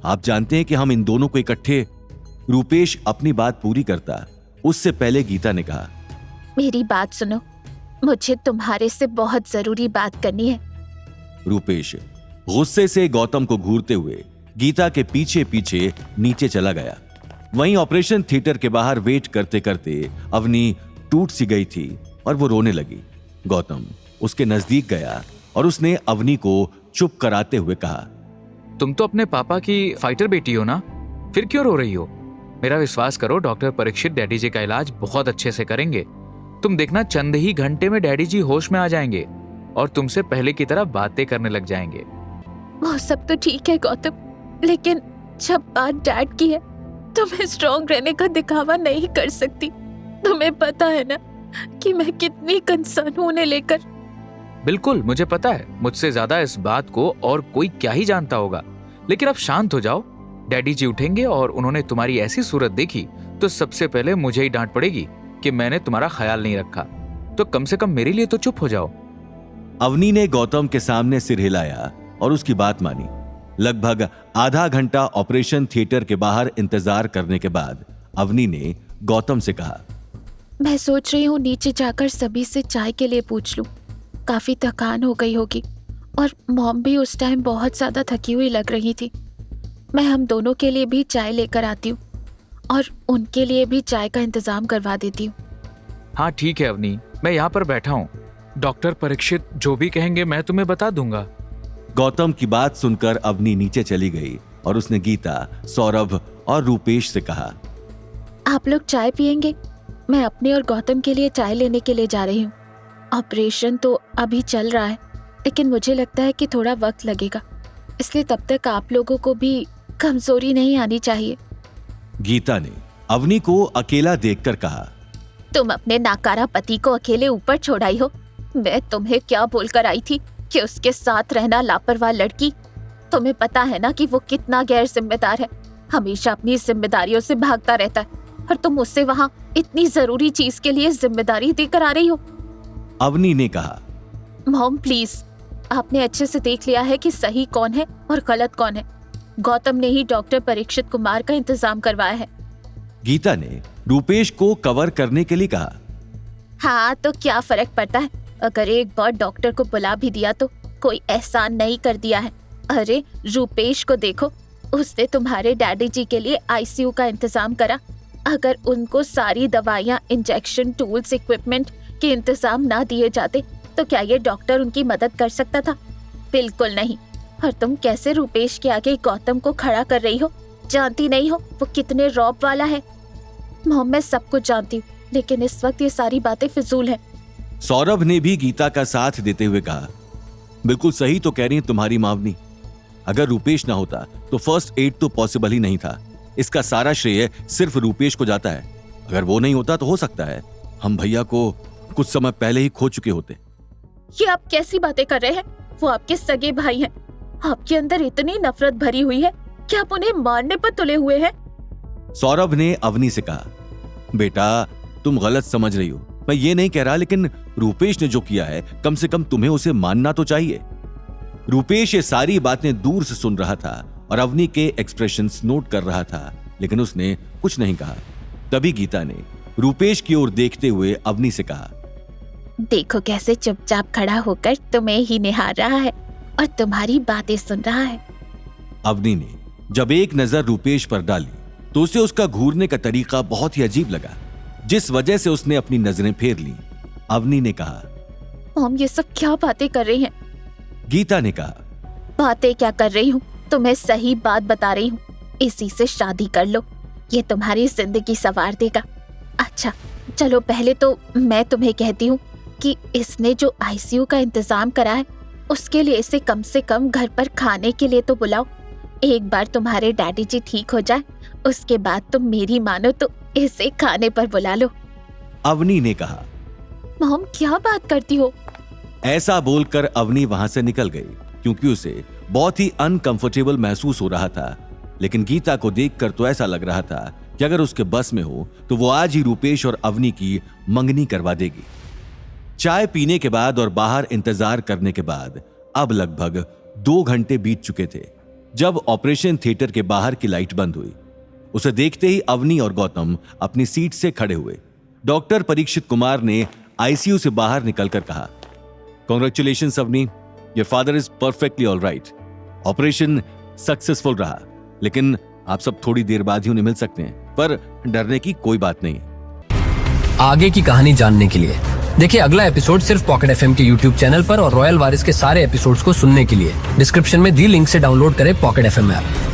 आप जानते हैं कि हम इन दोनों को इकट्ठे। रूपेश अपनी बात पूरी करता उससे पहले गीता ने कहा, मेरी बात सुनो, मुझे तुम्हारे से बहुत जरूरी बात करनी है। रूपेश गुस्से से गौतम को घूरते हुए गीता के पीछे पीछे नीचे चला गया। वहीं ऑपरेशन थिएटर के बाहर वेट करते करते अवनी टूट सी गई थी और वो रोने लगी। गौतम उसके नजदीक गया और उसने अवनी को चुप कराते हुए कहा, तुम तो अपने पापा की फाइटर बेटी हो ना, फिर क्यों रो रही हो? मेरा विश्वास करो, डॉक्टर परीक्षित डैडी जी का इलाज बहुत अच्छे से करेंगे। तुम देखना, चंद ही घंटे में डैडी जी होश में आ जाएंगे और तुमसे पहले की तरह बातें करने लग जाएंगे। वो सब तो ठीक है गौतम, लेकिन जब बात डैड की है तो मैं स्ट्रॉन्ग रहने का दिखावा नहीं कर सकती। तुम्हें पता है ना कि मैं कितनी कंसर्न हूं उन्हें लेकर। बिल्कुल, मुझे पता है। मुझसे ज्यादा इस बात को और कोई क्या ही जानता होगा। लेकिन अब शांत हो जाओ। डैडी जी उठेंगे और उन्होंने तुम्हारी ऐसी सूरत देखी तो सबसे पहले मुझे ही डांट पड़ेगी कि मैंने तुम्हारा ख्याल नहीं रखा। तो कम से कम मेरे लिए तो चुप हो जाओ। अवनी ने गौतम के सामने सिर हिलाया और उसकी बात मानी। लगभग आधा घंटा ऑपरेशन थिएटर के बाहर इंतजार करने के बाद अवनी ने गौतम से कहा, मैं सोच रही हूँ नीचे जाकर सभी से चाय के लिए पूछ लूं। काफी थकान हो गई होगी और मॉम भी उस टाइम बहुत ज्यादा थकी हुई लग रही थी। मैं हम दोनों के लिए भी चाय लेकर आती हूँ और उनके लिए भी चाय का इंतजाम करवा देती हूँ। हाँ ठीक है अवनी, मैं यहाँ पर बैठा हूँ। डॉक्टर परीक्षित जो भी कहेंगे मैं तुम्हें बता दूंगा। गौतम की बात सुनकर अवनी नीचे चली गई और उसने गीता, सौरभ और रूपेश से कहा, आप लोग चाय पियेंगे? मैं अपने और गौतम के लिए चाय लेने के लिए जा रही हूँ। ऑपरेशन तो अभी चल रहा है, लेकिन मुझे लगता है कि थोड़ा वक्त लगेगा, इसलिए तब तक आप लोगों को भी कमजोरी नहीं आनी चाहिए। गीता ने अवनी को अकेला देखकर कहा, तुम अपने नाकारा पति को अकेले ऊपर छोड़ाई हो। मैं तुम्हें क्या बोलकर आई थी कि उसके साथ रहना लापरवाह लड़की। तुम्हें पता है ना कि वो कितना गैर जिम्मेदार है, हमेशा अपनी जिम्मेदारियों से भागता रहता है, और तुम उससे वहाँ इतनी जरूरी चीज के लिए जिम्मेदारी देकर आ रही हो। अवनी ने कहा, मॉम प्लीज, आपने अच्छे से देख लिया है कि सही कौन है और गलत कौन है। गौतम ने ही डॉक्टर परीक्षित कुमार का इंतजाम करवाया है। गीता ने रूपेश को कवर करने के लिए कहा, हाँ तो क्या फर्क पड़ता है, अगर एक बार डॉक्टर को बुला भी दिया तो कोई एहसान नहीं कर दिया है। अरे रूपेश को देखो, उसने तुम्हारे डैडी जी के लिए आईसीयू का इंतजाम करा। अगर उनको सारी दवाइयाँ, इंजेक्शन, टूल्स, इक्विपमेंट के इंतजाम ना दिए जाते तो क्या ये डॉक्टर उनकी मदद कर सकता था? बिल्कुल नहीं। और तुम कैसे रूपेश के आगे गौतम को खड़ा कर रही हो? जानती नहीं हो वो कितने रौब वाला है? मॉम मैं सब कुछ जानती हूँ, लेकिन इस वक्त ये सारी बातें फिजूल है। सौरभ ने भी गीता का साथ देते हुए कहा, बिल्कुल सही तो कह रही है तुम्हारी मावनी। अगर रूपेश ना होता तो फर्स्ट एड तो पॉसिबल ही नहीं था। इसका सारा श्रेय सिर्फ रूपेश को जाता है। अगर वो नहीं होता तो हो सकता है हम भैया को कुछ समय पहले ही खो चुके होते। ये आप कैसी बातें कर रहे हैं? वो आपके सगे भाई हैं। आपके अंदर इतनी नफरत भरी हुई है कि आप उन्हें मारने पर तुले हुए हैं। सौरभ ने अवनी से कहा, बेटा तुम गलत समझ रही हो। मैं ये नहीं कह रहा, लेकिन रूपेश ने जो किया है कम से कम तुम्हें उसे मानना तो चाहिए। रूपेश ये सारी बातें दूर से सुन रहा था और अवनी के एक्सप्रेशंस नोट कर रहा था, लेकिन उसने कुछ नहीं कहा। तभी गीता ने रूपेश की ओर देखते हुए अवनी से कहा, देखो कैसे चुपचाप खड़ा होकर तुम्हें ही निहार रहा है और तुम्हारी बातें सुन रहा है। अवनी ने जब एक नजर रूपेश पर डाली तो उसे उसका घूरने का तरीका बहुत ही अजीब लगा, जिस वजह से उसने अपनी नजरें फेर ली। अवनी ने कहा, मॉम ये सब क्या बातें कर रही हैं? गीता ने कहा, बातें क्या कर रही हूँ, तुम्हें सही बात बता रही हूँ। इसी से शादी कर लो, ये तुम्हारी जिंदगी संवार देगा। अच्छा चलो पहले तो मैं तुम्हें कहती हूँ कि इसने जो आईसीयू का इंतजाम करा है उसके लिए इसे कम से कम घर पर खाने के लिए तो बुलाओ। एक बार तुम्हारे डैडी जी ठीक हो जाए उसके बाद तुम मेरी मानो तो इसे खाने पर बुला लो। अवनी ने कहा, मॉम क्या बात करती हो? ऐसा बोलकर अवनी वहां से निकल गई क्योंकि उसे बहुत ही अनकंफर्टेबल महसूस हो रहा था। लेकिन गीता को देखकर तो ऐसा लग रहा था कि अगर उसके बस में हो तो वो आज ही रूपेश और अवनी की मंगनी करवा देगी। चाय पीने के बाद और बाहर इंतजार करने के बाद अब लगभग 2 घंटे बीत चुके थे। जब ऑपरेशन थिएटर के बाहर की लाइट बंद हुई, उसे देखते ही अवनी और गौतम अपनी सीट से खड़े हुए। डॉक्टर परीक्षित कुमार ने आईसीयू से बाहर निकलकर कहा, congratulations Avani, your father is perfectly all right. Operation successful रहा, लेकिन आप सब थोड़ी देर बाद ही उन्हें मिल सकते हैं, पर डरने की कोई बात नहीं है। आगे की कहानी जानने के लिए देखिए अगला एपिसोड सिर्फ पॉकेट एफएम के यूट्यूब चैनल पर और रॉयल वारिस के सारे एपिसोड्स को सुनने के लिए डिस्क्रिप्शन में दी लिंक से डाउनलोड करें पॉकेट एफएम ऐप।